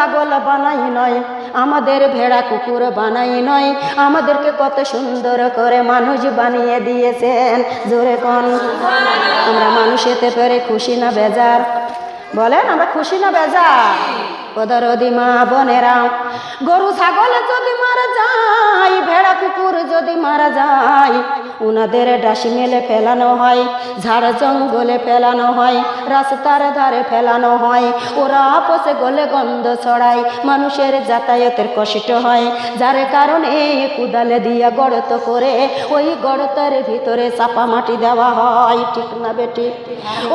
ছাগল বানাই নয়, আমাদের ভেড়া কুকুর বানাই নয়, আমাদেরকে কত সুন্দর করে মানুষ বানিয়ে দিয়েছেন। জোরে কোন আমরা মানুষ হতে পেরে খুশি না বেজার? বলেন আমরা খুশি না বেজার? পদরদি মা বোনেরা, গরু ছাগল যদি মারা যায়, ভেড়া কুকুর যদি মারা যায়, উনাদের ডাসি মেলে ফেলানো হয়, ঝাড় জঙ্গলে ফেলানো হয়, রাস্তার ধারে ফেলানো হয়। ওরা আপসে গলে গন্ধ ছড়ায়, মানুষের যাতায়াতের কষ্ট হয়, যার কারণে কুদালে দিয়া গর্ত করে ওই গর্তের ভিতরে চাপা মাটি দেওয়া হয়। ঠিক না বেটি?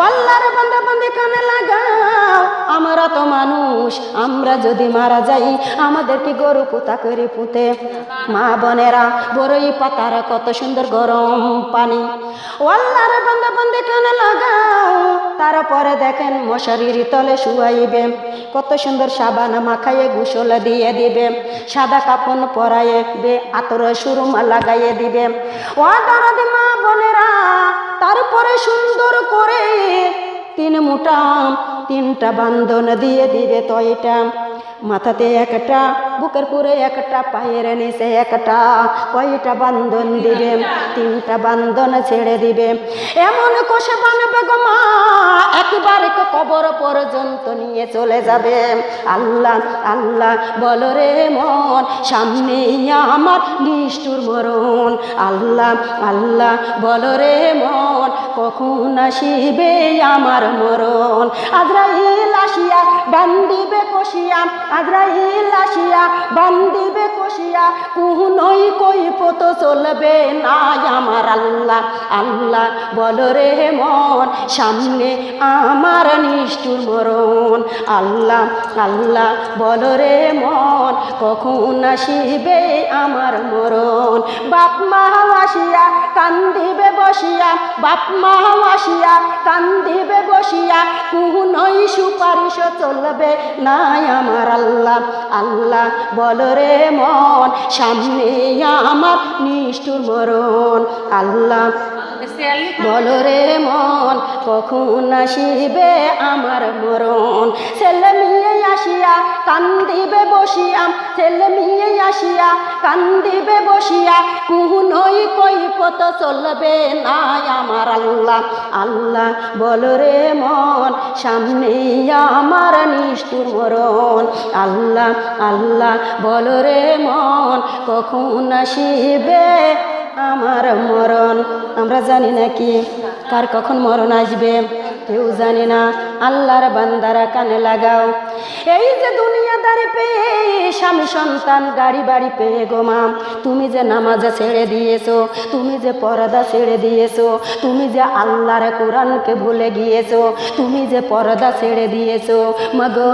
আল্লাহর বান্দা বান্দি কানে লাগাও, আমরা তো মানুষ, আমরা যদি মারা যাই আমাদেরকে গরু পুতা করে পুঁতে। মা বোনেরা, বড়ই পাতার কত সুন্দর গরম পানি। আল্লাহর বান্দা বান্দি কানে লাগাও, তারপরে দেখেন মশারির তলে শুয়াইবে, কত সুন্দর সাবান মাখাইয়ে গোসল দিয়ে দিবে, সাদা কাপড় পরাইবে, আতর সুরমা লাগাইয়ে দিবে। ও দাঁড়াদি মা বোনেরা, তারপরে সুন্দর করে 3 মুঠা 3টা বান্ধন দিয়ে দিবে তয়টা, মাথাতে একটা, বুকের পুরে একটা, পায়ের নিচে একটা, কয়টা বান্ধন দিবে? 3টা বান্ধন ছেড়ে দিবে। এমন কষে বানবে গো মা, একবারে কবর পর্যন্ত নিয়ে চলে যাবে। আল্লাহ আল্লাহ বলো রে মন, সামনে আমার নিষ্ঠুর মরণ। আল্লাহ আল্লাহ বলো রে মন, কখন আসিবে আমার মরণ। আজরাইল আসিয়া বান্দিবে কষিয়া, আজরাইল আসিয়া বান্দিবে কষিয়া, কুহনই কৈফত চলবে না আমার। আল্লাহ আল্লাহ বলো রে মন, সামনে আমার নিষ্ঠুর মরণ। আল্লাহ আল্লাহ বলো রে মন, কখন আসিবে আমার মরণ। বাপ মা আসিয়া কান্দিবে বসিয়া, বাপ মা আসিয়া কান্দিবে বসিয়া, কুহনই সুপারিশ চলবে না আমার। আল্লাহ আল্লাহ বলো রে মন, সামনে আমার নিষ্ঠুর মরণ। আল্লাহ বলো রে মন, কখন আসিবে আমার মরণ। ছেলে মেয়ে আসিয়া কান্দিবে বসিয়া, ছেলে মেয়ে আসিয়া কান্দিবে বসিয়া, কুহনই কৈফত চলবে না আমার। আল্লাহ আল্লাহ বলো রে মন, সামনে আমার নিষ্ঠুর মরণ। আল্লাহ আল্লাহ বলো রে মন, কখন আসিবে আমার মরণ। আমরা জানি না কি কার কখন মরণ আসবে, কেউ জানি না। আল্লাহর বান্দারা কানে লাগাও, এই যে দুনিয়াদারি পেয়ে, স্বামী সন্তান গাড়ি বাড়ি পেয়ে গো মা, তুমি যে নামাজে ছেড়ে দিয়েছো, তুমি যে পর্দা ছেড়ে দিয়েছো, তুমি যে আল্লাহর কোরআনকে ভুলে গিয়েছো, তুমি যে পর্দা ছেড়ে দিয়েছো, মাগো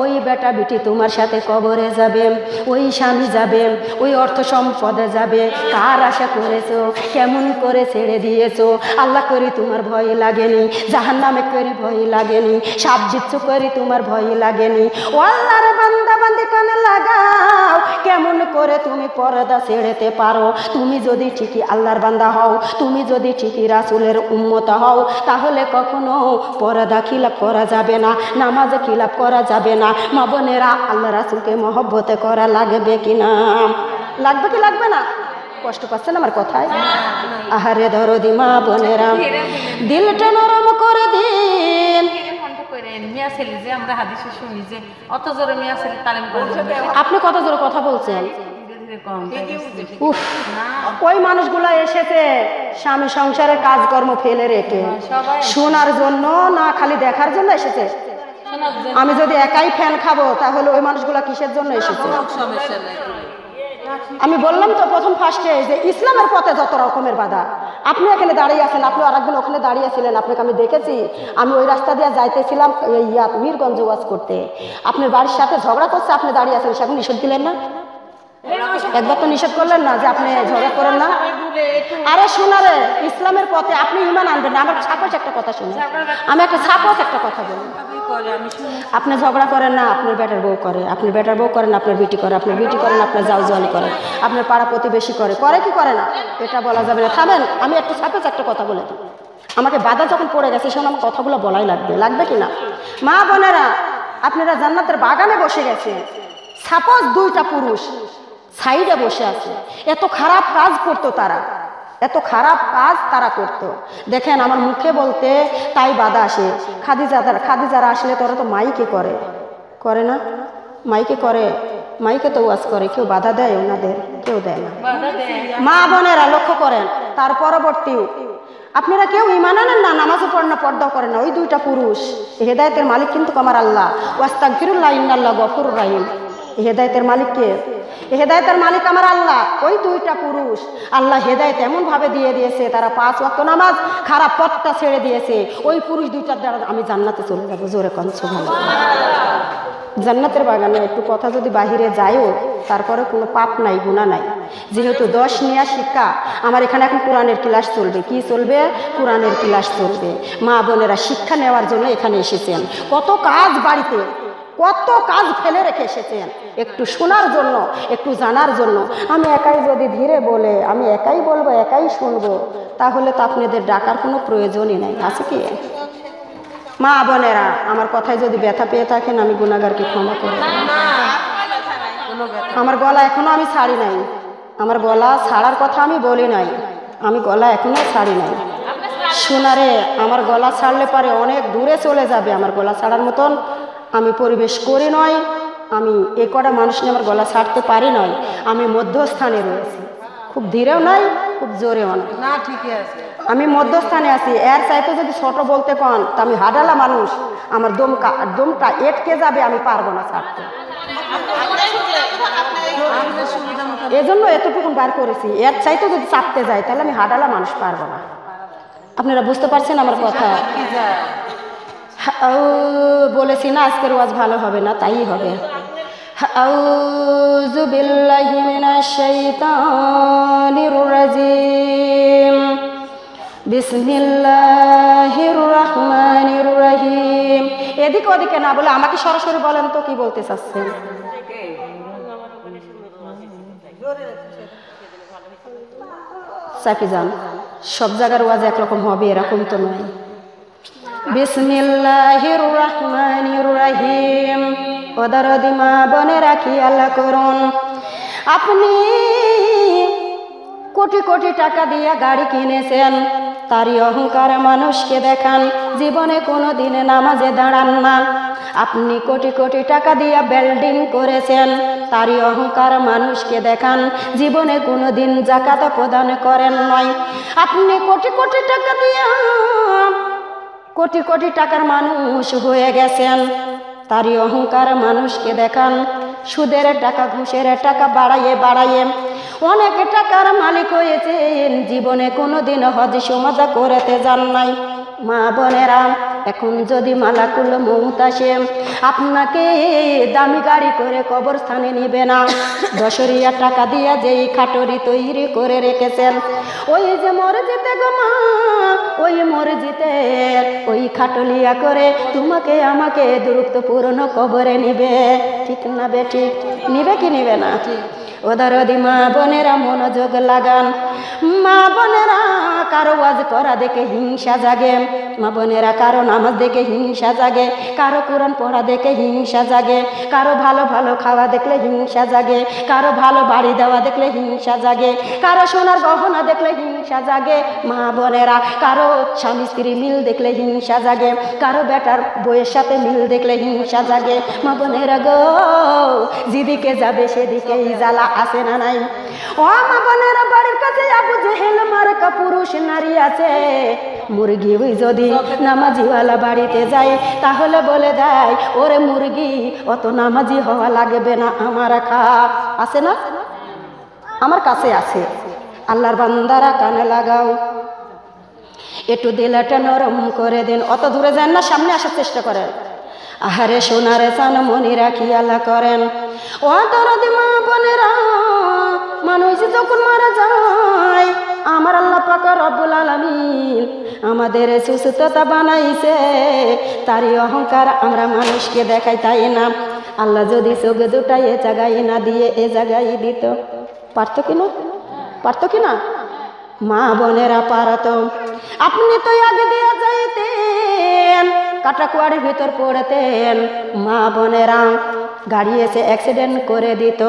ওই বেটা বিটি তোমার সাথে কবরে যাবে, ওই স্বামী যাবে, ওই অর্থ সম্পদে যাবে। কার আশা করেছো, কেমন করে ছেড়ে দিয়েছো? আল্লাহ করি তোমার ভয় লাগেনি? জাহান্নামে করি ভয় লাগেনি? সাপ বিচ্ছু করি তোমার ভয় লাগেনি? ও আল্লাহর বান্দা বান্দি কানে লাগাও, কেমন করে তুমি পর্দা ছেড়েতে পারো? তুমি যদি ঠিকই আল্লাহর বান্দা হও, তুমি যদি ঠিকই রাসূলের উম্মত হও, তাহলে কখনো পর্দা খিলাপ করা যাবে না, নামাজে খিলাপ করা যাবে না। মা বোনেরা, আল্লাহ রাসূলকে মহব্বতে করা লাগবে কিনা? লাগবে কি লাগবে না? কষ্ট পাচ্ছেন আমার কথায়? আহারে দরদি মা বোনেরা, দিলটা নরম করে দিন। আপনি কত জোরে কথা বলছেন? ওই মানুষগুলো এসেছে স্বামী সংসারের কাজকর্ম ফেলে রেখে শোনার জন্য না, খালি দেখার জন্য এসেছে। আমি যদি একাই ফ্যান খাবো তাহলে ওই মানুষগুলো কিসের জন্য এসেছে? আমি বললাম তো প্রথম ফার্স্টে যে ইসলামের পথে যত রকমের বাধা। আপনি এখানে দাঁড়িয়ে আছেন, আপনি আরেকদিন ওখানে দাঁড়িয়েছিলেন, আপনাকে আমি দেখেছি। আমি ওই রাস্তা দিয়ে যাইতেছিলাম মিরগঞ্জ ওয়াজ করতে, আপনার বাড়ির সাথে ঝগড়া করছে, আপনি দাঁড়িয়ে আছেন, সেখানে নিষেধ দিলেন না? একবার তো নিষেধ করলেন না যে আপনি ঝগড়া করেন না? আরে শোনা রে, ইসলামের পথে আপনি ইমান আনবেন না। আমার সাপোজ একটা কথা শুনে, আমি একটা সাপোজ একটা কথা বলি। আপনি ঝগড়া করেন না, আপনার বেটার বউ করে, আপনার বেটার বউ করেন, আপনার বিটি করে, আপনার বিটি করেন, আপনার জাউজানি করে, আপনার পাড়া প্রতিবেশী করে, করে কি করে না এটা বলা যাবে না। থামেন, আমি একটা সাপোজ একটা কথা বলে দিই। আমাকে বাধা যখন পড়ে গেছে, সেখানে আমার কথাগুলো বলাই লাগবে, লাগবে কি না? মা বোনেরা, আপনারা জান্নাতের বাগানে বসে গেছেন, সাপোজ দুইটা পুরুষ সাইডে বসে আছে, এত খারাপ কাজ করতো তারা, এত খারাপ কাজ তারা করত। দেখেন আমার মুখে বলতে তাই বাধা আসে। খাদিজারা আসলে তোরা তো মাইকে করে না, মাইকে করে, মাইকে তো ওয়াজ করে, কেউ বাধা দেয় ওনাদের? কেউ দেয় না। মা বোনেরা লক্ষ্য করেন, তার পরবর্তীও আপনারা কেউ ঈমান আনেন না, নামাজও পড়েন না, পর্দাও করেন না, ওই দুইটা পুরুষ হেদায়েতের মালিক কিন্তু আমার আল্লাহ। ওয়াস্তাগফিরুল্লাহ ইন্নাল্লাহ গফুরুর রাহিম। হেদায়েতের মালিক কে? হেদায়েতের মালিক আমার আল্লাহ। ওই দুইটা পুরুষ আল্লাহ হেদায়েত এমন ভাবে দিয়ে দিয়েছে, তারা 5 ওয়াক্ত নামাজ খারাপ পথটা ছেড়ে দিয়েছে। ওই পুরুষ দুইটার দ্বারা আমি জান্নাতে চলে যাবো। জোরে কোন সুবহানাল্লাহ। জান্নাতের বাগানে একটু কথা যদি বাহিরে যায়ও, তারপরে কোনো পাপ নাই, গুনাহ নাই। যেহেতু 10 নেয়া শিক্ষা, আমার এখানে এখন কোরআনের ক্লাস চলবে। কি চলবে? কোরআনের ক্লাস চলবে। মা বোনেরা শিক্ষা নেওয়ার জন্য এখানে এসেছেন। কত কাজ বাড়িতে, কত কাজ ফেলে রেখে এসেছেন একটু শোনার জন্য, একটু জানার জন্য। আমি একাই যদি ধীরে বলে, আমি একাই বলবো, একাই শুনবো, তাহলে তো আপনাদের ডাকার কোনো প্রয়োজনই নাই, আছে কি? মা বোনেরা আমার কথায় যদি ব্যথা পেয়ে থাকেন, আমি গুনাহগারকে ক্ষমা করে দেব। আমার গলা এখনো আমি ছাড়ি নাই, আমার গলা ছাড়ার কথা আমি বলি নাই, আমি গলা এখনো ছাড়ি নাই। শোনারে, আমার গলা ছাড়লে পারে অনেক দূরে চলে যাবে। আমার গলা ছাড়ার মতন আমি পরিবেশ করি নয়, আমি এ কটা মানুষ নিয়ে আমার গলা ছাড়তে পারি নয়। আমি মধ্যস্থানে রয়েছি, খুব ধীরেও নাই, খুব জোরেও নাই, না ঠিকই আছে, আমি মধ্যস্থানে আছি। এর চাইতে যদি ছোট বলতে কন, তা আমি হাডালা মানুষ, আমার দমটা এটকে যাবে, আমি পারবো না ছাড়তে। এজন্য এতটুকু বার করেছি। এর চাইতে যদি চাপতে যায়, তাহলে আমি হাডালা মানুষ, পারবো না। আপনারা বুঝতে পারছেন আমার কথা? বলেছি না আজকের ওয়াজ ভালো হবে না, তাই হবে। আউযু বিল্লাহি মিনাশ শাইতানির রাজিম। বিসমিল্লাহির রহমানির রহিম। এদিকে ওদিকে না বলে আমাকে সরাসরি বলেন তো কি বলতে চাচ্ছেন। চাপি যান, সব জায়গার ওয়াজ একরকম হবে এরকম তো নয়। বিসমিল্লাহির রহমানির রহিম। ওদারদি মা বোনেরা খেয়াল করুন, আপনি কোটি কোটি টাকা দিয়ে গাড়ি কিনেছেন, তারই অহংকার মানুষকে দেখান, জীবনে কোনো দিনে নামাজে দাঁড়ান না। আপনি কোটি কোটি টাকা দিয়ে বিল্ডিং করেছেন, তারই অহংকার মানুষকে দেখান, জীবনে কোনো দিন যাকাত প্রদান করেন নয়। আপনি কোটি কোটি টাকা দিয়ে কোটি কোটি টাকার মানুষ হয়ে গেছেন, তারই অহংকার মানুষকে দেখান, সুদের টাকা ঘুষের টাকা বাড়াইয়ে বাড়াইয়ে অনেক টাকার মালিক হয়েছেন, জীবনে কোনোদিন হজ সমাজা করতে যান নাই। মা বোনেরা, এখন যদি মালাকুল মউত আসে, আপনাকে দামি গাড়ি করে কবরস্থানে নিবে না, 10,000 টাকা দিয়া যেই খাটরি তৈরি করে রেখেছেন, ওই যে মসজিদে গো মা, ওই মসজিদের ওই খাটলিয়া করে তোমাকে আমাকে দ্রুত পুরনো কবরে নিবে। ঠিক না বে? ঠিক নিবে কি নিবে না? ওদারদি মা বোনেরা মনোযোগ লাগান। মা বোনেরা, কারো ওয়াজ করা দেখে হিংসা জাগে, মা বোনেরা কারো নামাজ দেখে হিংসা জাগে, কারো কোরআন পড়া দেখে হিংসা জাগে, কারো ভালো ভালো খাওয়া দেখলে হিংসা জাগে, কারো ভালো বাড়ি দেওয়া দেখলে হিংসা জাগে, কারো সোনার গহনা দেখলে হিংসা জাগে। মা বোনেরা, কারো স্বামী স্ত্রী মিল দেখলে হিংসা জাগে, কারো বেটার বইয়ের সাথে মিল দেখলে হিংসা জাগে। মা বোনেরা গো, যেদিকে যাবে সেদিকেই জ্বালা, আছে না নাই? ও মা বোনেরা, বাড়ির কাছে আবু জেহেল মার্কা পুরুষ নারী আছে, মুরগি যদি নামাজিওয়ালা বাড়িতে যায়, তাহলে বলে দেয়, ওরে মুরগি, অত নামাজি হওয়া লাগবে না, আমার খা। আছে না? আমার কাছে আছে। আল্লাহর বান্দারা কানে লাগাও, একটু দিলটা নরম করে দিন। অত দূরে যান না, সামনে আসার চেষ্টা করেন। আহারে সোনারে চান মনিরা খেয়াল করেন। ও দরদি মা বোনেরা, মানুষ যখন মারা যায়, আমার আল্লাহ পাক রব্বুল আলামিন আমাদের সুস্থতা বানাইছে, তারই অহংকার আমরা মানুষকে দেখাই, তাই না? আল্লাহ যদি চোখ দুটাই এ জায়গায় না দিয়ে এ জায়গায় দিত, পারতো কিনা? পারতো কিনা? মা বোনেরা পারতো। আপনি তো আগে দিয়ে যাইতেন, কাটাকুয়ারির ভিতর পড়তেন। মা বোনেরা গাড়ি এসে অ্যাক্সিডেন্ট করে দিত,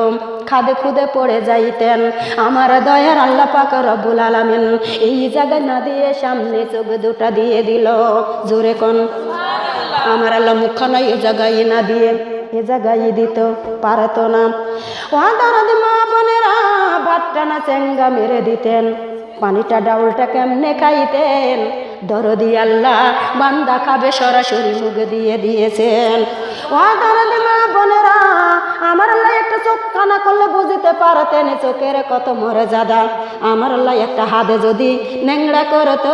খাদে খুদে পড়ে যাইতেন। আমার দয়ার আল্লাহ পাক রব্বুল আলামিন এই জায়গায় না দিয়ে সামনে চোখ দুটা দিয়ে দিল। জোরে কোন আমার আল্লাহ মুখখানা এই জায়গায় না দিয়ে এ জায়গায় দিত পারতো না। ওয়াদারদ মা বোনেরা ভাতটা না চেঙ্গা মেরে দিতেন, পানিটা ডাউলটা কেমনে খাইতেন। দরদি আল্লাহ বান্দা খাবে সরাসরি মুখ দিয়ে দিয়েছেন। ওয়াদারদ মা বোনেরা আমার আল্লাহ একটা চোখ কানা করলে বুঝতে পারতেন চোখের কত মর্যাদা। আমার আল্লাহ একটা হাতে যদি ন্যাংড়া করতো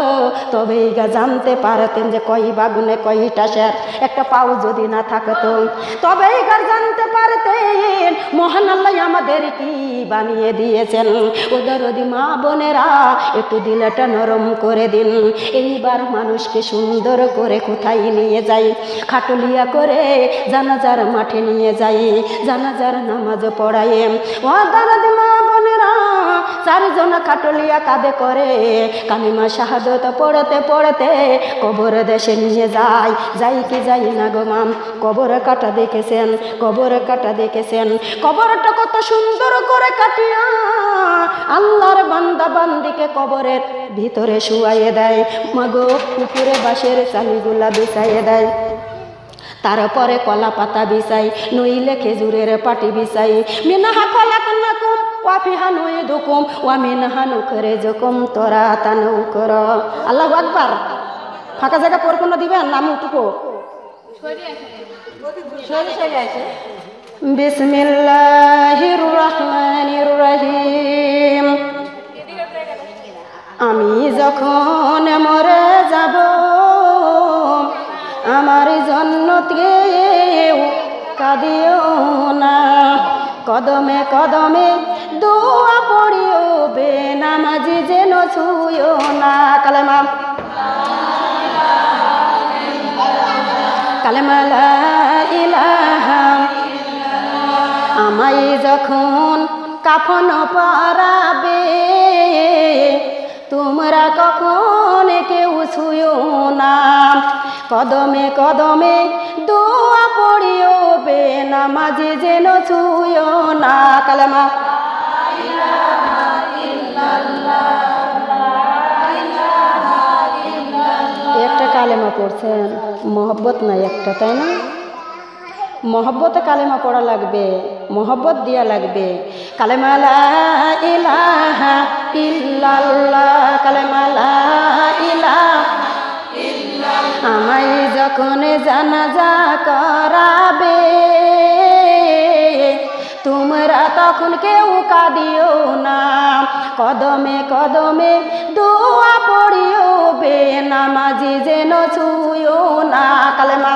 তবে এইগা জানতে পারতেন যে কই বাগুনে কইটা স্যার। একটা পাও যদি না থাকতো তবে এইগা জানতে পারতেন মহান আল্লাহ আমাদের কি বানিয়ে দিয়েছেন। ওদরদি মা বোনেরা একটু দিলটা নরম করে দিন। এইবার মানুষকে সুন্দর করে কোথায় নিয়ে যাই? খাটুলিয়া করে জানাজার মাঠে নিয়ে যাই, জানাজার নামাজ পড়ায়। ও দাদাদি মা বোনেরা চারজন খাটুলিয়া কাঁধে করে কালিমা শাহাদত পড়তে পড়তে কবর দেশে নিয়ে যায়। যাই কি যাই না গো মাম? কবর কাটা দেখেছেন? কবর কাটা দেখেছেন? কবরটা কত সুন্দর করে কাটিয়া আল্লাহর বান্দা বান্দিকে কবরের ভিতরে শুয়াইয়ে দেয়। মাগো পুকুরে বাঁশের চালিগুলা বিছাইয়ে দেয়, তারপরে কলা পাতা বিছাই, নইলে খেজুরের পাটি বিছাই। মিনাহা খলাকনাকুম ওয়া ফিহা নুইদুকুম ওয়া মিনহা নুখরিজুকুম তারাতান উখরা। আল্লাহু আকবার। ফাঁকা জায়গা পর কোন দিবেন নাম উঠুকো বিসমিল্লাহির রহমানির রহিম। আমি যখন মরে যাব আমার জন্য কেউ কাঁদিও না, কদমে কদমে দোয়া পড়িও বেনামাজি যেন ছুঁয়ো না। কালেমা কালেমা লা ইলাহা। আমায় যখন কাফন পরাবে তোমরা কখন কেউ ছুঁয়ো না, কদমে কদমে দোয়া পড়িও বেনামাজি যেন ছুঁয়ো না। কালেমা একটা কালেমা পড়ছেন, মহব্বত নাই একটা, তাই না? মহব্বতে কালেমা পড়া লাগবে, মহব্বত দিয়া লাগবে। কালেমা লা ইলাহা ইল্লাল্লাহ, কালেমা লা ইলাহা ইল্লাল্লাহ। আমায় যখন জানাজা করাবে তোমরা তখন কেউ কাঁদিও না, কদমে কদমে দোয়া পড়িও বেনামাজি যেন ছুঁয়ো না। কালেমা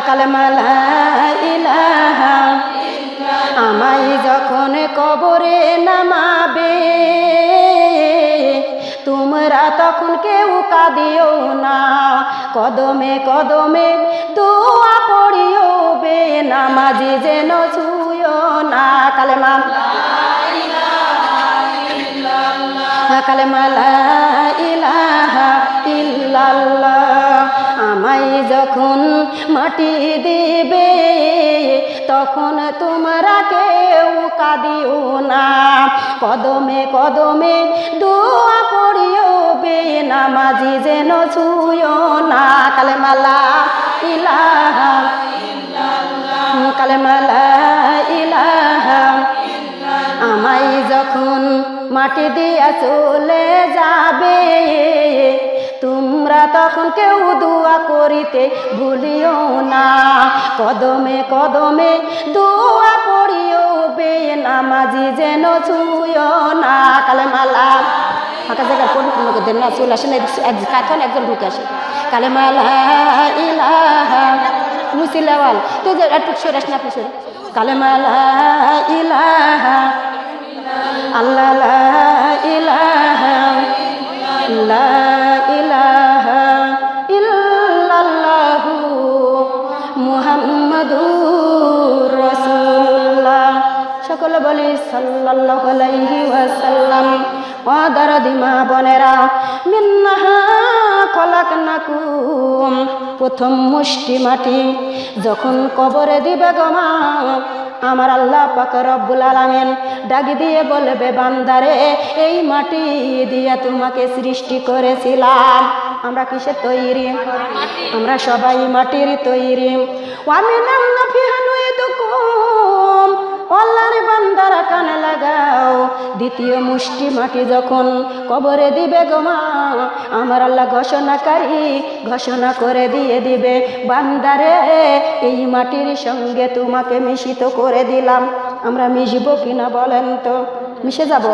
কালেমা লা ইলাহা। আমায় যখন কবরে নামাবে তোমরা তখন কেউ কাঁদিও না, কদমে কদমে দোয়া পড়িও বেনামাজি যেন ছুঁয়ো না। কালেমা কালেমা লা ইলাহা ইল্লাল্লাহ। আমায় যখন মাটি দিবে তখন তোমরা কেউ কাঁদিও না, কদমে কদমে দোয়া পড়িও বেনামাজি যেন ছুঁয়ো না। কালেমা লা ইলাহা ইল্লাল্লাহ, কালেমা লা ইলাহা। আমায় যখন মাটি দিয়া চলে যাবে তোমরা তখন কেউ দোয়া করিতে ভুলিও না, কদমে কদমে দোয়া পড়িও বেনামাজি যেন ছুঁয়ো না। কালেমা লা ফাঁকা জায়গা পড়ে দেন না, চলে আসেন কাথন একজন ঢুকে আসে। কালেমা লা ইলাহা মুসিলাওয়াল তো একটু সরে আসেন আপনি সরে। কালেমা লা ইলাহা আল্লাহ লা ইলাহা লা ইলাহা ইল্লাল্লাহু মুহাম্মাদুর রাসূলুল্লাহ। সকলে বলি সাল্লাল্লাহু আলাইহি ওয়াসাল্লাম। ও দরদি মা বোনেরা মিন্নাহা খলাকনাকুম, প্রথম মুষ্টি মাটি যখন কবরে দিবে গো মা, আমার আল্লাহ পাক রব্বুল আলামিন ডাক দিয়ে বলবে বান্দারে এই মাটি দিয়ে তোমাকে সৃষ্টি করেছিলাম। আমরা কিসের তৈরি? আমরা সবাই মাটির তৈরি। ওয়ামিনান্না ফিহা নুইদুকুম, আল্লাহর বান্দারা কানে লাগাও, দ্বিতীয় মুষ্টি মাটি যখন কবরে দিবে গো মা, আমার আল্লাহ ঘোষণা করে দিয়ে দিবে বান্দারে এই মাটির সঙ্গে তোমাকে মিশিত করে দিলাম। আমরা মিশবো কিনা বলেন তো? মিশে যাব?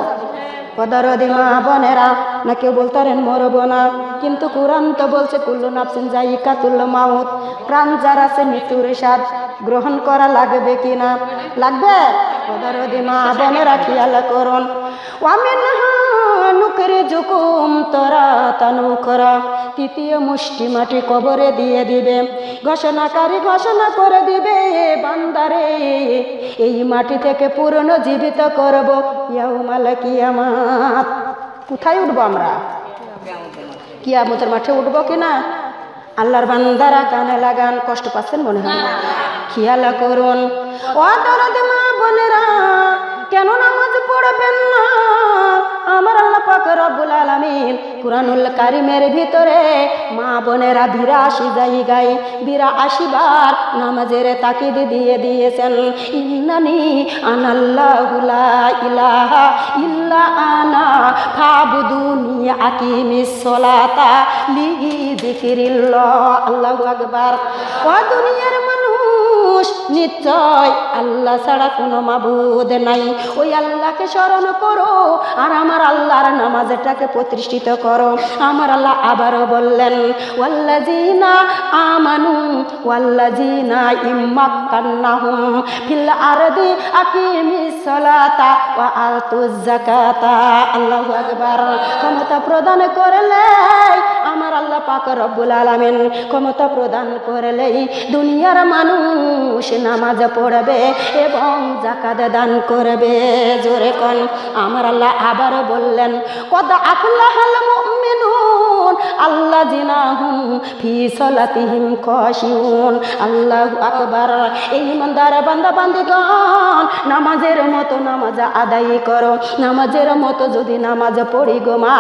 পদারদি মা বোনেরা, না কেউ বলতারেন মরবো না, কিন্তু কোরআন তো বলছে কুল্লু নাফসিন যায়িকাতুল মাউত, প্রাণ যার আছে মৃত্যুর স্বাদ গ্রহণ করা লাগবে কিনা? লাগবে। পদারদি মা বোনেরা খেয়াল করুন। ওয়ামিনহা নুখরিজুকুম তারাতান উখরা, তৃতীয় মুষ্টি মাটি কবরে দিয়ে দিবে, ঘোষণাকারী ঘোষণা করে দিবে বান্দারে এই মাটি থেকে পুনর্জীবিত করব ইয়াউমাল কিয়ামাত। কোথায় উঠবো আমরা? কিয়ামতের মাঠে উঠবো কিনা? আল্লাহর বান্দারা কানে লাগান। কষ্ট পাচ্ছেন মনে হয়? খেয়াল করুন। ও দরদি মা বোনেরা, কেন নামাজ পড়বেন না? আমার আল্লাহ পাক রব্বুল আলামিন কুরআনুল কারীমের ভিতরে মা বোনেরা ৮২ জায়গায় ৮২ বার নামাজের তাকিদ দিয়ে দিয়েছেন। ইন্নানি আনাল্লাহু লা ইলাহা ইল্লা আনা ফাবুদুনি আকিমিস সালাতা লিযিকরিল্লাহ। আল্লাহু আকবার। ও দুনিয়ার মানুষ, নিশ্চয় আল্লাহ ছাড়া কোনো মাবুদ নাই। ওই আল্লাহকে স্মরণ করো আর আমার আল্লাহর নামাজটাকে প্রতিষ্ঠিত করো। আমার আল্লাহ আবারও বললেন ওয়াল্লাযিনা আমানু ওয়াল্লাযিনা ইম্মাক্কান্নাহুম ফিল আরদি আকিমিস সালাতা ওয়া আতুজ যাকাতা। আল্লাহু আকবার। ক্ষমতা প্রদান করলে আমার আল্লাহ পাক রব্বুল আলামিন ক্ষমতা প্রদান করলেই দুনিয়ার মানুষ নামাজ পড়বে এবং যাকাত দান করবে। জোরে কোন আমার আল্লাহ আবার বললেন কদ আফলাহাল মুমিনুন আল্লাযিনা হুম ফি সালাতিহিম খাশিউন। আল্লাহু আকবার। এই ইমানদার বান্দা বান্দিগণ, নামাজের মতো নামাজ আদায় করো। নামাজের মতো যদি নামাজ পড়ি গো মা,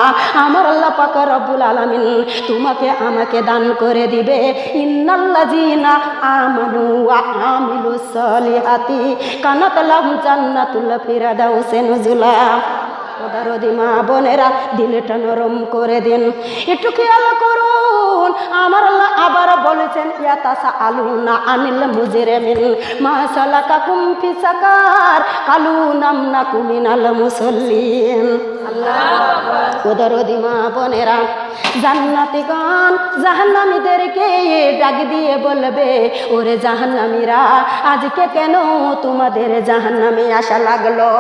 আমার আল্লাহ পাক রব্বুল আলামিন তোমাকে আমাকে দান করে দিবে ইন্নাল্লাযিনা আমানু ওয়া আমিলুস সলিহাতি কানাত লাহুম জান্নাতুল ফিরদাউস নুজুলা। ওদারদি মা বোনেরা, দিলটা নরম করে দিন, একটু খেয়াল করুন। আমার আল্লাহ আবার বলেছেন ইয়াতাসাআলুনা আনিল মুজরিমিন মা সালাকাকুম ফি সাকার কালু লাম নাকু মিনাল মুসাল্লিন। আল্লাহু আকবার। ওদারদি মা বোনেরা, জান্নাতীগণ জাহান্নামীদেরকে ডাক দিয়ে বলবে ওরে জাহান্নামীরা, আজকে কেন তোমাদের জাহান্নামে আসা লাগলো?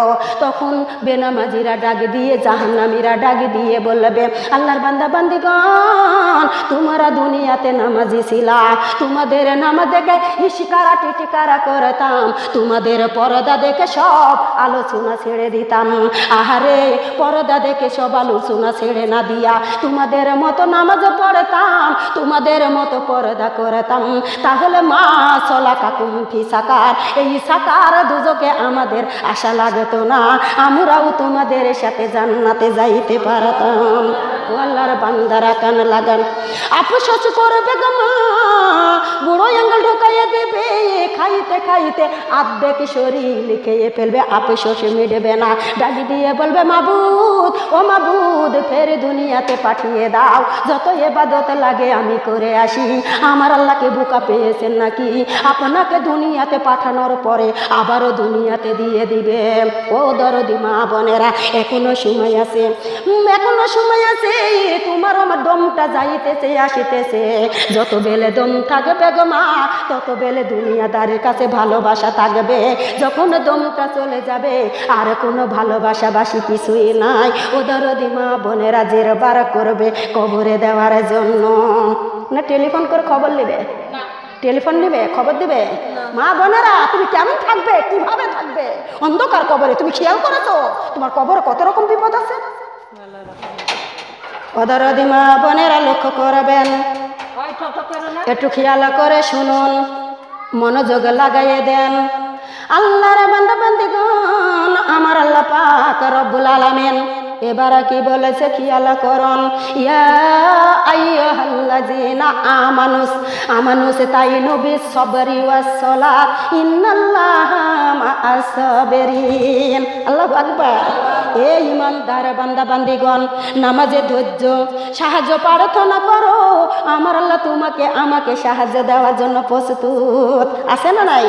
তখন বেনামাজিরা ডাক দিয়ে জাহান্নামীরা ডাক দিয়ে বলবে আল্লাহর বান্দা বান্দিগণ, তোমরা দুনিয়াতে নামাজি ছিলা, তোমাদের নামাজ দেখে ইশকারা টিটিকারা করতাম, তোমাদের পর্দা দেখে সব আলোচনা ছেড়ে দিতাম। আহারে, পর্দা দেখে সব আলোচনা ছেড়ে না দিয়া তোমাদের মতো নামাজ পড়তাম, তোমাদের মতো পর্দা করতাম, তাহলে মা সালাকাকুম ফি সাকার, এই সাকার দুজকে আমাদের আশা লাগতো না, আমরাও তোমাদের সাথে জান্নাতে যাইতে পারতাম। আল্লাহর বান্দারা কান লাগান। আফসোস করবে গো মা, বুড়ো আঙ্গুল ঢুকাইয়ে দেবে, খাইতে খাইতে আর্ধেক শরীর খেয়ে ফেলবে, আফসোস মিটবে না। ডাক দিয়ে বলবে মাবুদ, ও মাবুদ, ফের দুনিয়াতে পাঠিয়ে দাও, যত ইবাদত লাগে আমি করে আসি। আমার আল্লাহকে বোকা পেয়েছেন নাকি? আপনাকে দুনিয়াতে পাঠানোর পরে আবারও দুনিয়াতে দিয়ে দিবে। ও দরদি মা বোনেরা, এখনো সময় আছে, এখনো সময় আছে। তোমার আমার দমটা যাইতেছে আসিতেছে, যত বেলে দম থাকবে গো মা, তত বেলে দুনিয়াদারের কাছে ভালোবাসা থাকবে। যখন দমটা চলে যাবে আর কোনো ভালোবাসা বাসি কিছুই নাই। ও দরদি মা বোনেরা, জেরবার করবে কবরে দেওয়ার জন্য। না টেলিফোন করে খবর নেবে? টেলিফোন নেবে, খবর দেবে? মা বোনেরা, তুমি কেমন থাকবে, কিভাবে থাকবে অন্ধকার কবরে? তুমি খেয়াল করেছো তোমার কবরে কত রকম বিপদ আছে? অদরদি মা বোনেরা লক্ষ্য করবেন, একটু খেয়াল করে শুনুন, মনোযোগ লাগাইয়ে দেন। আল্লাহর বান্দা বান্দিগণ, আমার আল্লাহ পাক রব্বুল আলামিন এবার কি বলেছে খেয়াল করুন। ইয়া আইয়ুহাল্লাযীনা আমানুস তাইনু বিস-সাবরি ওয়াস-সালাত ইন্নাল্লাহা মা'আস সাবিরিন। আল্লাহু আকবার। এই ইমানদার বান্দা বান্দিগণ, নামাজে ধৈর্য সাহায্য প্রার্থনা করো, আমার আল্লাহ তোমাকে আমাকে সাহায্য দেওয়ার জন্য প্রস্তুত আছে না নাই?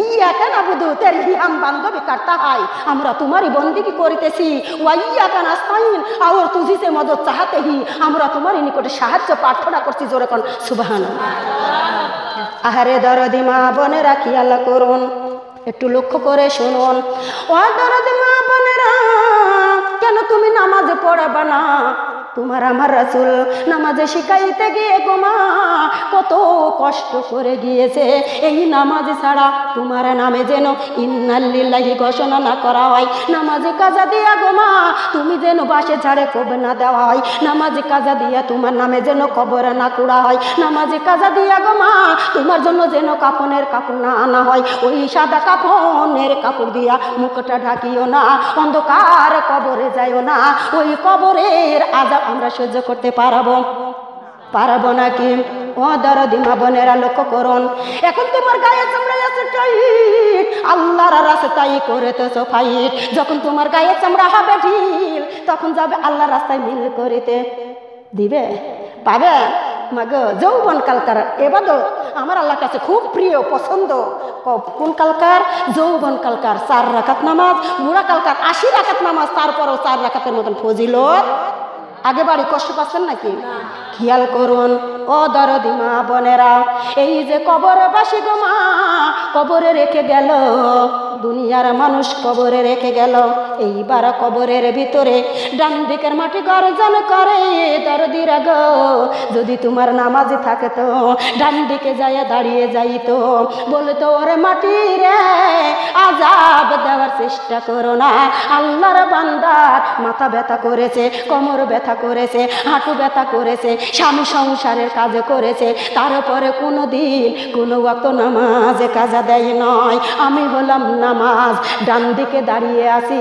ইয়াকা নাবুদু তের হিয়াম বান্ধবী করতা হয়, আমরা তোমারই বন্দেগী করিতেছি। ওয়া ইয়াকা নাস্তাইন আর তুঝিসে মদদ চাহতে হি, আমরা তোমারই নিকটে সাহায্য প্রার্থনা করছি। জোরে কোন সুবহানাল্লাহ। আহারে দরদি মা বোনেরা খেয়াল করুন, একটু লক্ষ্য করে শুনুন। ও দরদি মা বোনেরা, কেন তুমি নামাজে পড়াবা না? তোমার আমার রাসূল নামাজে শিখাইতে গিয়ে গো মা কত কষ্ট করে গিয়েছে। এই নামাজ ছাড়া তোমার নামে যেন ইন্নালিল্লাহি ঘোষণা না করা হয়, নামাজে কাজা দিয়া গো মা তুমি যেন বাসে ঝাড়ে কবর না দেওয়া হয়, নামাজে কাজা দিয়া তোমার নামে যেন কবরে না কুড়া হয়, নামাজে কাজা দিয়া গো মা তোমার জন্য যেন কাফনের কাপড় না আনা হয়। ওই সাদা কাফনের কাপড় দিয়া মুখটা ঢাকিও না, অন্ধকার কবরে যাইও না। ওই কবরের আযাব আমরা সহ্য করতে পারবো নাকি? ও দরদি মা বোনেরা লক্ষ্য করুন, এখন তোমার গায়ে চামড়া আছে টাইট, আল্লাহর রাস্তায় করিতেছ ফাইট। যখন তোমার গায়ে চামড়া হবে ঢিল, তখন যাবে আল্লাহর রাস্তায় মিল করিতে দিবে পাবে। মাগো যৌবন কালকার এবাদত আমার আল্লাহর কাছে খুব প্রিয় পছন্দ। কোন কালকার? যৌবন কালকার 4 রাকাত নামাজ, বুড়া কালকার 80 রাকাত নামাজ, তারপরও 4 রাকাতের মতন ফজিলত। আগে বাড়ি কষ্ট পাচ্ছেন নাকি? খেয়াল করুন ও দরদি মা বোনেরা, এই যে কবরবাসী গো মা কবরে রেখে গেল, দুনিয়ার মানুষ কবরে রেখে গেল, এইবার কবরের ভিতরে ডান দিকের মাটি গর্জন করে। দরদিরা গো, যদি তোমার নামাজ থাকে তো ডান দিকে যায় দাঁড়িয়ে যাইতো, বলতো ওরে মাটি রে আযাব দেওয়ার চেষ্টা করো না। আল্লাহর বান্দার মাথা ব্যথা করেছে, কোমর ব্যথা করেছে, হাঁটু ব্যথা করেছে, স্বামী সংসারের কাজ করেছে, তারপরে কোনো দিন কোনো ওয়াক্ত নামাজে কাজা দেয় নয়। আমি হলাম নামাজ, ডান দিকে দাঁড়িয়ে আছি,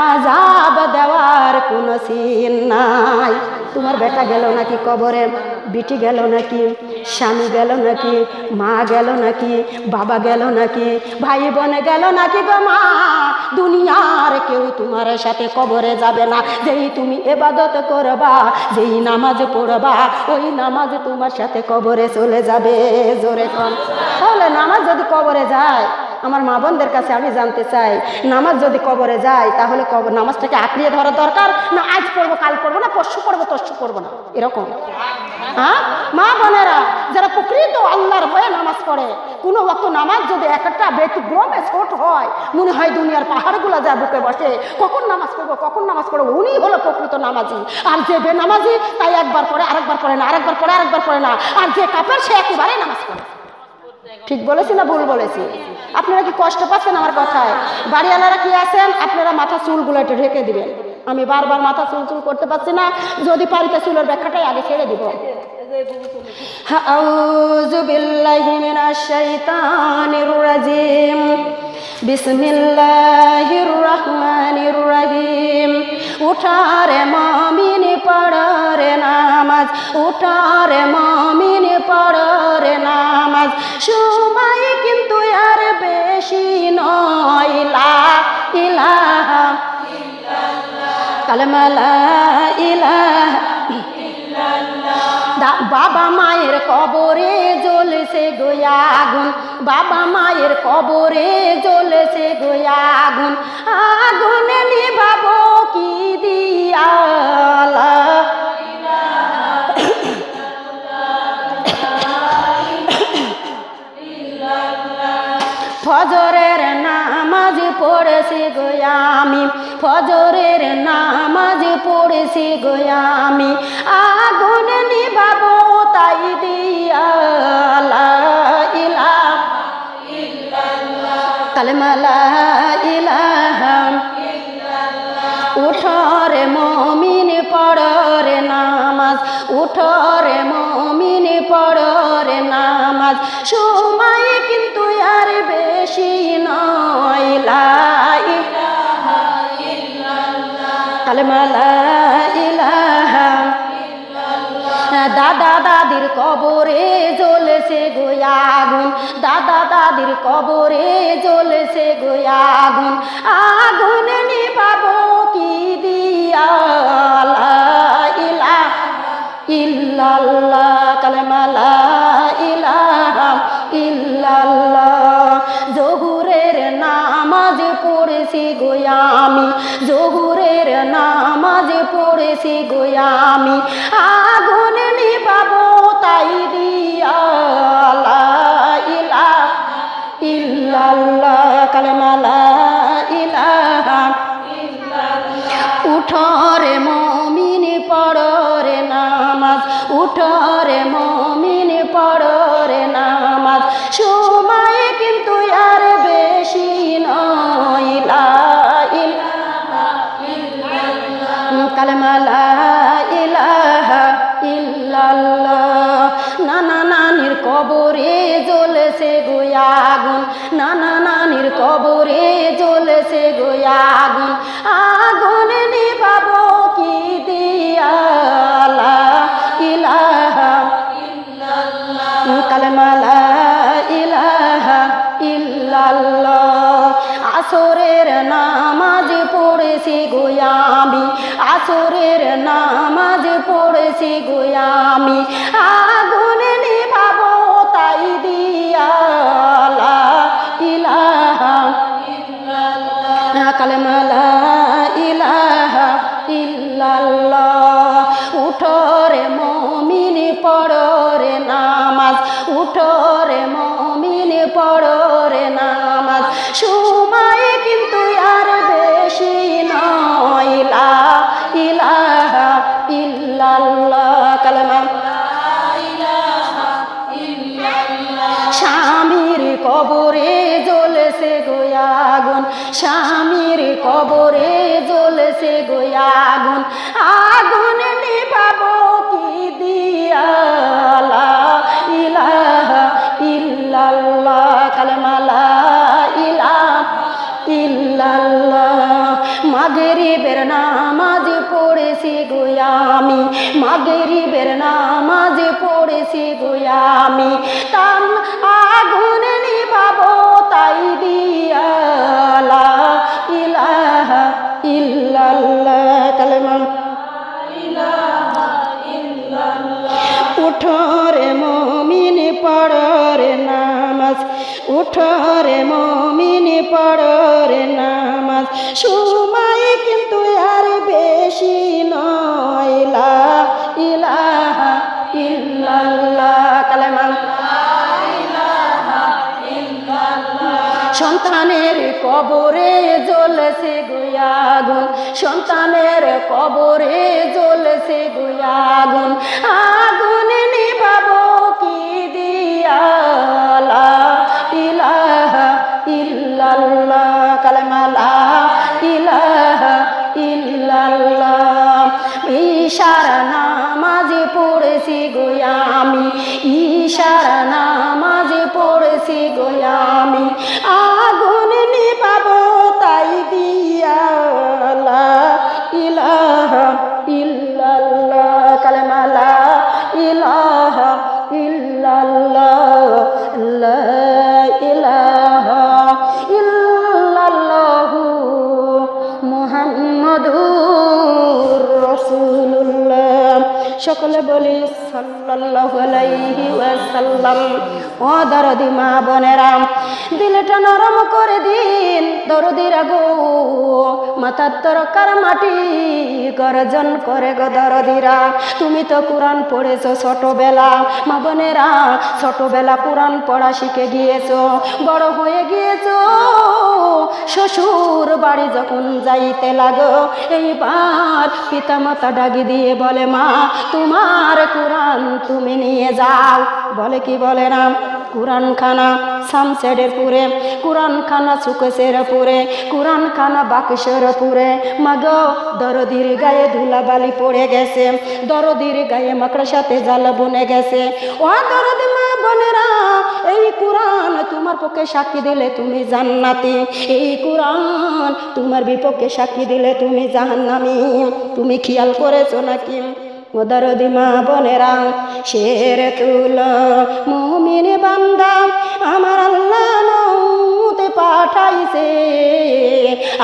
আযাব দেওয়ার কোনো সিন নাই। তোমার বেটা গেল নাকি কবরে? বিটি গেল নাকি? স্বামী গেল নাকি? মা গেল নাকি? বাবা গেল নাকি? ভাই বোন গেল নাকি গো মা? দুনিয়ার কেউ তোমার সাথে কবরে যাবে না। যেই তুমি ইবাদত করবা, যেই নামাজ পড়বা, ওই নামাজ তোমার সাথে কবরে চলে যাবে। জোরে কোন। তাহলে নামাজ যদি কবরে যায়, আমার মা বোনদের কাছে আমি জানতে চাই, নামাজ যদি কবরে যায় তাহলে নামাজটাকে আঁকড়িয়ে ধরা দরকার না? আজ পড়বো কাল পড়বো না, পরশু পড়বো তরশু পড়বো না, এরকম? হ্যাঁ মা বোনেরা, যারা প্রকৃত আল্লাহর ভয়ে নামাজ পড়ে, কোনো ওয়াক্ত নামাজ যদি একটা ব্যতিক্রমে ছোট হয়, মনে হয় দুনিয়ার পাহাড়গুলো যা বুকে বসে, কখন নামাজ পড়বো কখন নামাজ পড়বো, উনি হলো প্রকৃত নামাজি। আর যে বেনামাজি তাই একবার পড়ে আরেকবার পড়ে না, আরেকবার পড়ে আরেকবার পড়ে না, আর যে কাপের সে একেবারে নামাজ পড়ে। ঠিক বলেছি না ভুল বলেছি? আপনারা কি কষ্ট পাচ্ছেন আমার কথায়? বাড়িওয়ালারা কি আছেন, আপনারা মাথা চুলগুলো একটু ঢেকে দিবেন। আমি বারবার মাথা চুল করতে পারছি না, যদি পারিতে চুলের ব্যাখ্যাটাই আগে ছেড়ে দিব। আউযু বিল্লাহি মিনাশ শাইতানির রাজিম, বিসমিল্লাহির রহমানির রহিম। উঠারে মুমিন পড়রে নামাজ, উঠারে মুমিন পড়রে নামাজ, সময় কিন্তু আর বেশি নয়। লা ইলাহা ইল্লাল্লাহ, কালেমা লা ইলাহা ইল্লাল্লাহ। বাবা মায়ের কবরে জ্বলছে গো আগুন, বাবা মায়ের কবরে জ্বলছে গো আগুন, আগুনে নিভাবো কি দিয়া? লা ইলাহা ইল্লাল্লাহ। ফজরের নামাজ পড়েছি গো আমি, ফজরের নামাজ পড়েছি গো আমি, আগুন নিভাবো তাই দিয়া। লা ইলাহা ইল্লাল্লাহ, কালেমা লা ইলাহা ইল্লাল্লাহ। উঠরে মুমিন পড়রে না উঠো রে মুমিন পড়ো রে নামাজ সময় কিন্তু আর বেশি নয় লা ইলাহা ইল্লাল্লাহ কালেমা লা ইলাহা দাদা দাদির কবরে জ্বলেছে গো আগুন দাদা দাদির কবরে জ্বলেছে গো আগুন আগুন নিভাবো কি দিয়া লা ইলাহা ইল্লাল্লাহ কালেমা লা ইলাহা ইল্লাল্লাহ জোহরের নামাজ পড়েছি গো আমি জোহরের নামাজ পড়েছি গো আমি আগুন নিভাবো তাই দিয়া লা ইলাহা ইল্লাল্লাহ কালেমা লা ইলাহা ইল্লাল্লাহ উঠো রে মুমিন পড়ো রে নামাজ উঠো রে মুমিন পড়ো রে নামাজ সময় কিন্তু আর বেশি নয় লা ইলাহা ইল্লাল্লাহ কালেমা লা ইলাহা ইল্লাল্লাহ নানা নানির কবরে জ্বলেছে গো আগুন নানা নানির কবরে জ্বলেছে গো আগুন আগুন নিভাবো কি দিয়া লা ইলাহা ইল্লাল্লাহ কালেমা লা ইলাহা ইল্লাল্লাহ আসরের নামাজ পড়েছি গো আমি আসরের নামাজ পড়েছি গো আমি আগুন নিভাবো তাই দিয়া লা ইলাহা ইল্লাল্লাহ কালেমা লা ইলাহা ইল্লাল্লাহ উঠো রে মুমিন পড়ো রে নামাজ উঠো রে মুমিন পড়ো রে নামাজ সময় কিন্তু আর বেশি নয় লা ইলাহা ইল্লাল্লাহ কালেমা স্বামীর কবরে জ্বলেছে গো আগুন স্বামীর কবরে জ্বলেছে গো আগুন আগুন নিভাবো কি দিয়া লা ইলাহা ইল্লাল্লাহ কালেমা লা ইলাহা ইল্লাল্লাহ মাগরিবের নামাজ পড়েছি গো আমি মাগরিবের নামাজ পড়েছি গো আমি তাম আগুন নিভাবো তাই দিয়া লা ইলাহা ইল্লাল্লাহ কালেমা ইলাহা ইল্লাল্লাহ উঠো রে মুমিন পড়ো রে নামাজ উঠো রে মুমিন পড়ো রে নামাজ সময় কিন্তু আর বেশি নয় লা ইলাহা ইল্লাল্লাহ কালেমা লা ইলাহা ইল্লাল্লাহ সন্তানের কবরে জ্বলেছে গো আগুন সন্তানের কবরে জ্বলেছে গো আগুন আগুন নিভাবো কি দিয়া লা ইলাহা ইল্লাল্লাহ কালেমা লা ইলাহা ইল্লাল্লাহ ইশারা নামাজ পড়েছি গো আমি ইশারা নামাজ পড়েছি গো আমি আগুন নিভাবো তাই দিয়া লা ইলাহা ইল্লাল্লাহ কালেমা লা ইলাহা ইল্লাল্লাহ লা ইলাহা ইল্লাল্লাহ মুহাম্মাদুর রাসূলুল্লাহ সকলে বলি সাল্লাল্লাহু আলাইহি ওয়াসাল্লাম ও দরদি মা বোনেরা দিলটা নরম করে দিন দরদিরা গো মাথার তরকার মাটি গর্জন করে গো দরদিরা তুমি তো কোরআন পড়েছো ছোটবেলা মা বোনেরা ছোটবেলা কোরআন পড়া শিখে গিয়েছো বড় হয়ে গিয়েছো শ্বশুর বাড়ি যখন যাইতে লাগো এইবার পিতামাতা ডাকি দিয়ে বলে মা তোমার কোরআন তুমি নিয়ে যাও বলে কি বলে না কুরআন খানা সামসেডের পুরে, কুরআন খানা সুকেশের পুরে, কুরআন খানা বাক্সের পুরে। মাগো দরদির গায়ে ধুলাবালি পড়ে গেছে, দরদির গায়ে মাকড়সাতে জাল বনে গেছে। ও দরদি মা বোনেরা, এই কুরআন তোমার পক্ষে সাক্ষী দিলে তুমি জান্নাতি, এই কুরআন তোমার বিপক্ষে সাক্ষী দিলে তুমি জাহান্নামী। তুমি খেয়াল করেছো নাকি? ও দরদি মা বোনেরা, শের তুলো মুমিন বান্দা, আমার আল্লাহ মউত পাঠাইছে,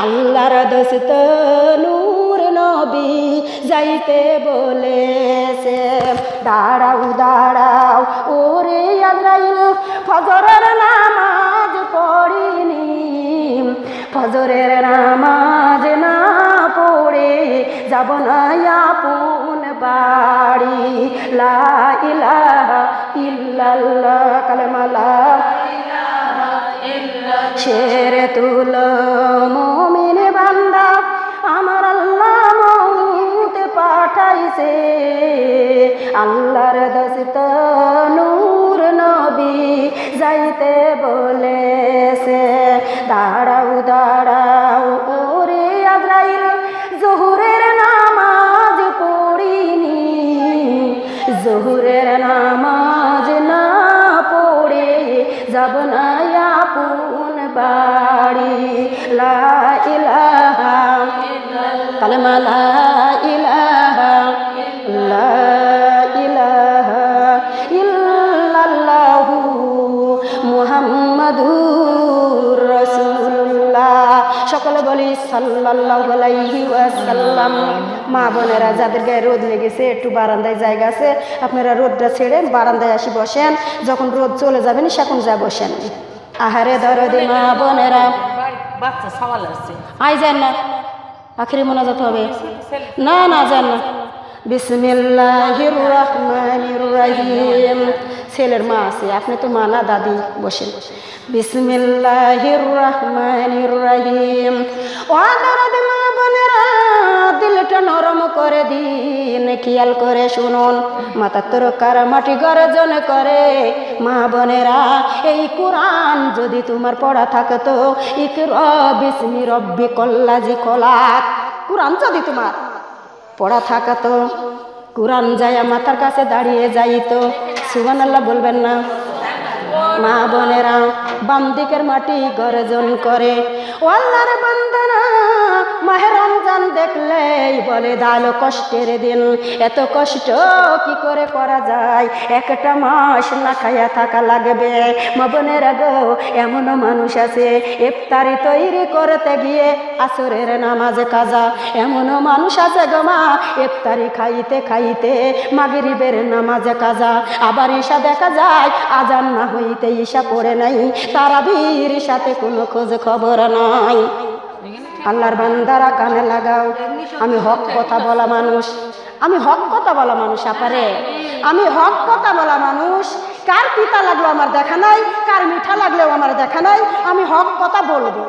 আল্লাহর দোস্ত নূর নবী যাইতে বলেছে। দাঁড়াও দাঁড়াও ওরে আজরাইল, ফজরের নামাজ পড়িনি, ফজরের নামাজ না পড়ে যাব না আপন বাড়ি। লা ইলাহা ইল্লাল্লাহ, কালেমা লা ইলাহা ইল্লাল্লাহ। শের তুলো মুমিন বান্দা, আমার আল্লাহ মউত পাঠাইছে, আল্লাহর দোস্ত নূর নবী যাইতে বলেছে। দাঁড়াও দাঁড়াও ওরে আজরাইল, জোহরের নামাজ পড়িনি, জোহরের নামাজ না পড়ে যাব না আপন বাড়ি। লা ইলাহা ইল্লাল্লাহ, কালেমা লা ইলাহা লা ইলাহা ইল্লাল্লাহু মুহাম্মাদুর রাসূলুল্লাহ। সকলে বলি সাল্লাল্লাহু আলাইহি ওয়াসাল্লাম। মা বোনেরা, যাদের গায়ে রোদ লেগেছে, একটু বারান্দায় জায়গা আছে, আপনারা রোদটা ছেড়ে বারান্দায় আসি বসেন, যখন রোদ চলে যাবেন সেখন যা বসেন। আহারে দরদি মা বোনেরা, বাচ্চা সওয়াল আছে, আই যান না, আখেরি মোনাজাত হবে না, না যান না। বিসমিল্লাহির রহমানির রহিম। ছেলের মা আছে, আপনি তো মা না, দাদি, বসেন। বিসমিল্লাহির রহমানির রহিম। ও দরদি মা বোনেরা, দিলটা নরম করে দিন, খেয়াল করে শুনুন। মাথা তরকার মাটি গর্জন করে। মা বোনেরা, এই কুরআন যদি তোমার পড়া থাকতো, ইকরা বিসমি রব্বিকাল্লাযী খলাক, কুরআন যদি তোমার পড়া থাকতো, কুরআন যায় মাথার কাছে দাঁড়িয়ে যাইতো, সুবহানাল্লাহ বলবেন না? মা বোনেরা, বাম দিকের মাটি গর্জন করে। ও আল্লাহর বান্দারা, মাহে রমজান দেখলেই বলে দালো কষ্টের দিন, এত কষ্ট কি করে করা যায়, একটা মাস না খাইয়া থাকা লাগবে। মা বোনেরা গো, এমনও মানুষ আছে ইফতারি তৈরি করতে গিয়ে আসরের নামাজে কাজা, এমনও মানুষ আছে গো মা, ইফতারি খাইতে খাইতে মাগরিবের নামাজে কাজা। আবার ঈশা দেখা যায় আজান না হইতে ঈশা পড়ে নাই, তারাবির সাথে কোনো খোঁজ খবর নাই। আল্লাহর বান্দারা কানে লাগাও, আমি হক কথা বলা মানুষ, আমি হক কথা বলা মানুষ, আপারে আমি হক কথা বলা মানুষ। কার পিতা লাগলো আমার দেখা নাই, কার মিঠা লাগলেও আমার দেখা নাই, আমি হক কথা বলবো।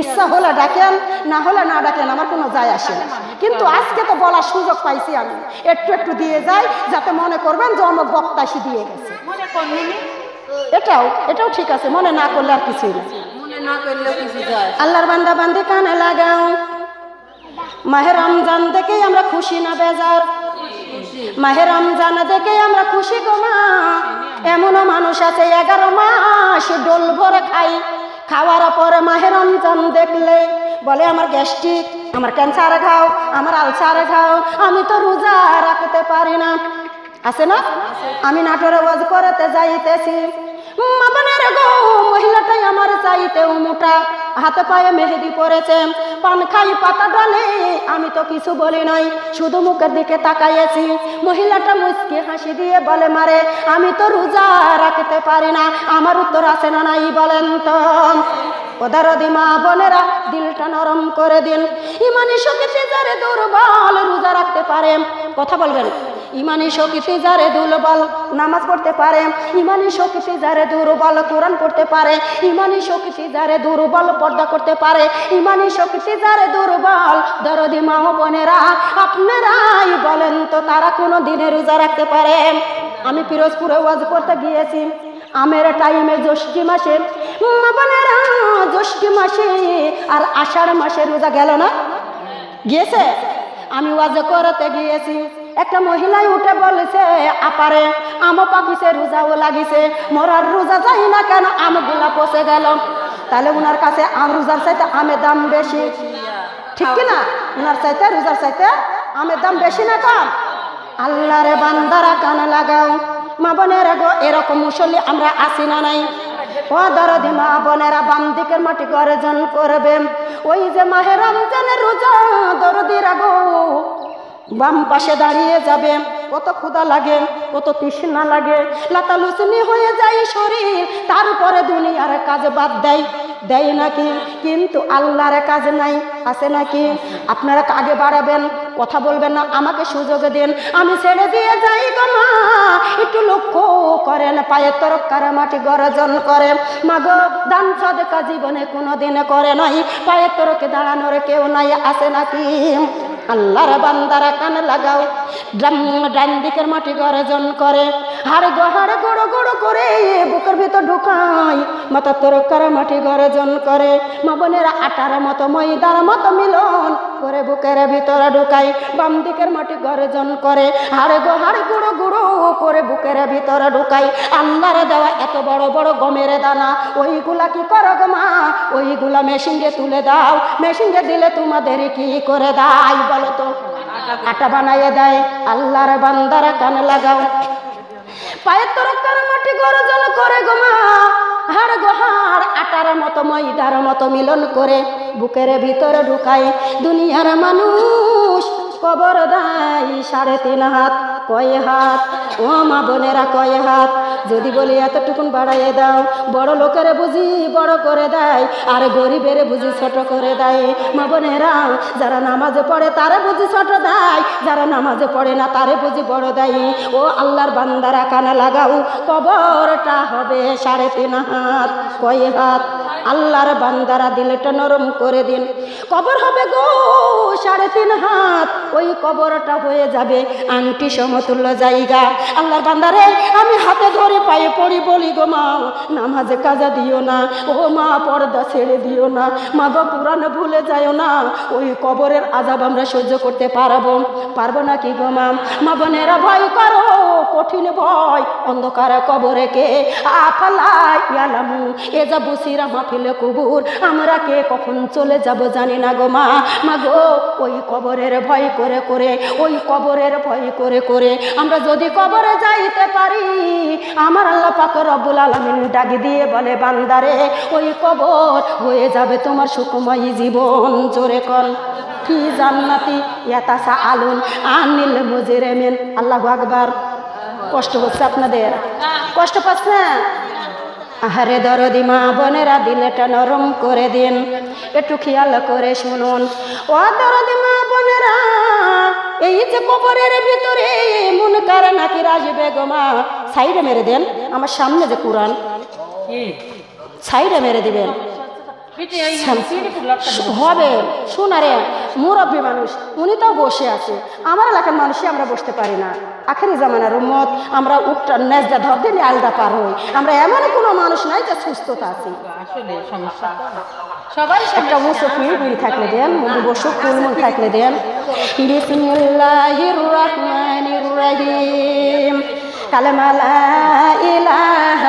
ইচ্ছা হলে ডাকেন, না হলে না ডাকেন, আমার কোনো যায় আসে না। কিন্তু আজকে তো বলার সুযোগ পাইছি, আমি একটু একটু দিয়ে যাই, যাতে মনে করবেন যে অমুক বক্তা এসে দিয়ে গেছে। এটাও ঠিক আছে, মনে না করলে আর কিছুই না। আল্লাহর বান্দা বান্দি কানে লাগাও, মাহে রমজান দেখে আমরা খুশি না বেজার, মাহে রমজান দেখে আমরা খুশি গো মা। এমনও মানুষ আছে 11 মাস ডোল ভরে খাই, খাওয়ার পরে মাহে রমজান দেখলে বলে আমার গ্যাস্ট্রিক, আমার ক্যান্সার খাও, আমার আলসার খাও, আমি তো রোজা রাখতে পারি না। আছে না? আমি নাটোরে ওয়াজ করতে যাইতেছি, মাবনের গো, মহিলাটাই আমার চাইতেও মোটা, হাতে পায়ে মেহেদি পরেছে, পান খাই পাতা ডালে, আমি তো কিছু বলি নাই, শুধু মুখের দিকে তাকাইয়েছি। মহিলাটা মুচকি হাসি দিয়ে বলে, মারে আমি তো রোজা রাখতে পারি না। আমার উত্তর আছে না নাই বলেন তো? ওদারদি মা বোনেরা, দিলটা নরম করে দিন। ইমানি শক্তি যারে দুর্বল রোজা রাখতে পারে, কথা বলবেন। ইমানি শক্তি যারে দুর্বল নামাজ পড়তে পারে, ইমানি শক্তি যারে দুর্বল কোরআন পড়তে পারে, ইমানি শক্তি যারে দুর্বল পর্দা করতে পারে, ইমানি শক্তি যারে দুর্বল, দরদি মা বোনেরা আপনারাই বলেন তো, তারা কোনো দিনে রোজা রাখতে পারে? আমি পিরোজপুরে ওয়াজ করতে গিয়েছি, আমের টাইমে জ্যৈষ্ঠী মাসে মা বোনেরা, জ্যৈষ্ঠী মাসে আর আষাঢ় মাসে রোজা গেল না, গিয়েছে? আমি ওয়াজ করতে গিয়েছি, একটা মহিলাই উঠে বলেছে, আপারে আম পাকিছে, রোজাও লাগিছে, মোরার রোজা যাই না কেন, আমগুলা পচে গেল। তাহলে উনার কাছে আম রোজার চাইতে আমের দাম বেশি, ঠিক কিনা? উনার চাইতে রোজার চাইতে আমের দাম বেশি না কম? আল্লাহরে বান্দারা কান লাগাও, মা বোনেরা গো, এরকম মুসল্লি আমরা আসি না নাই? ও দরদি মা বোনেরা, বাম দিকের মাটি গর্জন করবে। ওই যে মাহে রমজানের রোজা, দরদিরা গো, বাম পাশে দাঁড়িয়ে যাবে, কত ক্ষুধা লাগে, কত তৃষ্ণা লাগে, লাতালুসনি হয়ে যায় শরীর, তারপরে দুনিয়ার কাজ বাদ দেয় নাকি? কিন্তু আল্লাহর কাজ নাই, আছে নাকি? আপনারা আগে বাড়াবেন, কথা বলবেন না, আমাকে সুযোগ দিন, আমি ছেড়ে দিয়ে যাই গো মা। একটু লক্ষ্য করেন, পায়ের তরফ কারা মাটি গর্জন করে। মাগো, দান সাদকা জীবনে কোনোদিন করে নাই, পায়ের তরফে দাঁড়ানোর কেউ নাই, আছে নাকি? আল্লাহর বান্দারা কান লাগাও, ডান দিকের মাটি গর্জন করে, হাড় গুঁড়ো গুঁড়ো করে বুকের ভিতর ঢুকায়, মাথার তরকার মাটি গর্জন করে। মা বোনেরা আটার মতো ময়দার মতো মিলন করে বুকের ভিতরে ঢুকায়, বাম দিকের মাটি গর্জন করে, হাড় গুঁড়ো গুঁড়ো করে বুকের ভিতরে ঢুকায়। আল্লাহর দেওয়া এত বড় বড় গমের দানা, ওইগুলা কি করো গো মা? ওইগুলা মেশিনে তুলে দাও, মেশিনে দিলে তোমাদের কি করে দেয় বলো তো? আটা বানাইয়ে দেয়। আল্লাহর বান্দারা কান লাগাও, পায়ের তরকার মাটি গর্জন করে গো মা, হাড় আটার মতো ময়দার মতো মিলন করে বুকের ভিতরে ঢুকায়। দুনিয়ার মানুষ কবর দেয় 3.5 হাত, কয় হাত? ও মা বোনেরা, কয় হাত? যদি বলি এতটুকুন বাড়াইয়ে দাও, বড় লোকের বুঝি বড় করে দেয়, আর গরিবের বুঝি ছোট করে দেয়। মা বোনেরা, যারা নামাজে পড়ে তারে বুঝি ছোট দেয়, যারা নামাজে পড়ে না তারে বুঝি বড় দেয়। ও আল্লাহর বান্দারা কানে লাগাও, কবরটা হবে 3.5 হাত, কয় হাত? আল্লাহর বান্দারা দিলটা নরম করে দিন, কবর হবে গো 3.5 হাত, ওই কবরটা হয়ে যাবে আংটি সমতুল্য জায়গা। আল্লাহর বান্দারে, আমি হাতে ধরে পায়ে পড়ি, বলি গো মা, নামাজে কাজা দিও না, ও মা পর্দা ছেড়ে দিও না, মা গো পুরাণ ভুলে যাইও না। ওই কবরের আযাব আমরা সহ্য করতে পারবো না কি গো মা? মা বোনেরা, ভয় করো, কঠিন ভয়, অন্ধকার কবরে কে আফালাই ইয়ালামু এজা বুসিরা মাহফিলে কুবুর, আমরা কে কখন চলে যাব জানি না গো মা। মা গো, ওই কবরের ভয় করে করে, ওই কবরের ভয় করে করে আমরা যদি কবরে যাইতে পারি, আমার আল্লাহ পাক রব্বুল আলামিন ডাক দিয়ে বলে, বান্দারে, ওই কবর হয়ে যাবে তোমার সুখময় জীবন। জোরে কর, ফি জান্নাতি ইয়াতাসাআলুন আনিল মুজরিমিন। আল্লাহু আকবার। কষ্ট হচ্ছে আপনাদের? কষ্ট পাচ্ছেন? আহারে দরদি মা বোনেরা, দিলটা নরম করে দিন, একটু খেয়াল করে শুনুন। ও দরদি মা বোনেরা, এই যে কবরের ভিতরে মুনকার নাকির আসবে গো মা, সাইডে মেরে দেন। আমার সামনে যে কোরআন, সাইডে মেরে দিবেন হবে। শোনারে, মুরব্বী মানুষ, উনি তো বসে আছে, আমার এলাকার মানুষই আমরা বসতে পারি না। আখেরি জামানার উম্মত, আমরা উঠটা নেজদা ধর দিলে আলদা পার হই। আমরা এমন কোনো মানুষ নাই যে সুস্থতা আছি। সবাই একটা বসে কুড়ি থাকলে দেন, মুখে বসে কুলমুল থাকলে দেন। বিসমিল্লাহির রহমানির রহিম, কালেমা লা ইলাহা